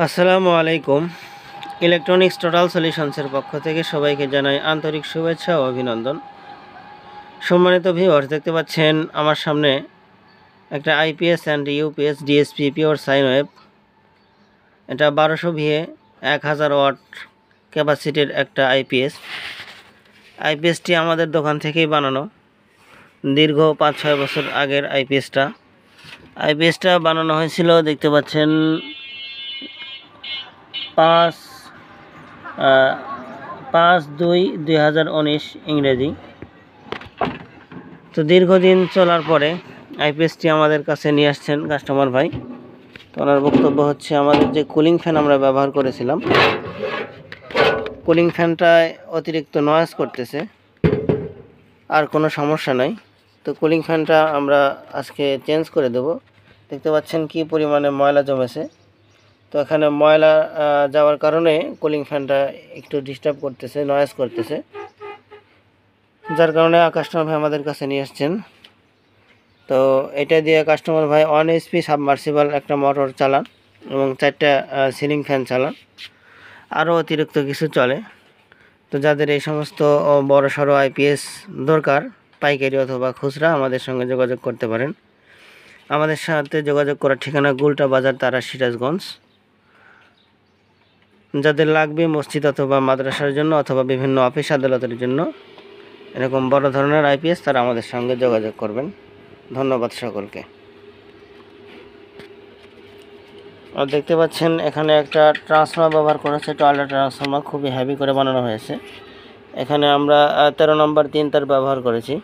আসসালামু আলাইকুম। Electronics total সলিউশনসের পক্ষ থেকে সবাইকে জানাই আন্তরিক শুভেচ্ছা ও অভিনন্দন। সম্মানিত ভিউয়ার্স, দেখতে পাচ্ছেন আমার সামনে একটা IPS and UPS DSP pure sine wave. এটা 1200 ভিএ 1000 ওয়াট ক্যাপাসিটির একটা আইপিএসটি আমাদের দোকান থেকেই বানানো। দীর্ঘ 5-6 বছর আগের আইপিএসটা বানানো হয়েছিল। দেখতে পাচ্ছেন 5/2/2019 ইংরেজি। তো দীর্ঘদিন চলার পরে আইপিএসটি আমাদের কাছে নিয়ে আসছেন কাস্টমার ভাই। তো ওনার বক্তব্য হচ্ছে, আমাদের যে কুলিং ফ্যান আমরা ব্যবহার করেছিলাম, কুলিং ফ্যানটায় অতিরিক্ত নয়েজ করতেছে, আর কোনো সমস্যা নাই। তো কুলিং ফ্যানটা আমরা আজকে চেঞ্জ করে দেব। দেখতে পাচ্ছেন কি পরিমাণে ময়লা জমেছে। তো এখানে ময়লা যাওয়ার কারণে কুলিং ফ্যানটা একটু ডিস্টার্ব করতেছে, নয়েজ করতেছে, যার কারণে কাস্টমার ভাই আমাদের কাছে নিয়ে আসছেন। তো এটা দিয়ে কাস্টমার ভাই 1 HP সাবমার্সিবল একটা মোটর চালান এবং 4টা সিলিং ফ্যান চালান, আরও অতিরিক্ত কিছু চলে। তো যাদের এই সমস্ত বড় সড়ো আইপিএস দরকার, পাইকারি অথবা খুচরা, আমাদের সঙ্গে যোগাযোগ করতে পারেন। আমাদের সাথে যোগাযোগ করার ঠিকানা গুলটা বাজার, তারা, সিরাজগঞ্জ। যাদের লাগবে মসজিদ অথবা মাদ্রাসার জন্য অথবা বিভিন্ন অফিস আদালতের জন্য এরকম বড় ধরনের আইপিএস, তারা আমাদের সঙ্গে যোগাযোগ করবেন। ধন্যবাদ সকলকে। আর দেখতে পাচ্ছেন এখানে একটা ট্রান্সফর্মার ব্যবহার করেছে, টয়লেট ট্রান্সফর্মার, খুবই হেভি করে বানানো হয়েছে। এখানে আমরা 13 নম্বর 3 তার ব্যবহার করেছি,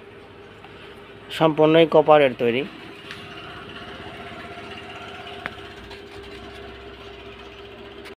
সম্পূর্ণই কপারের তৈরি।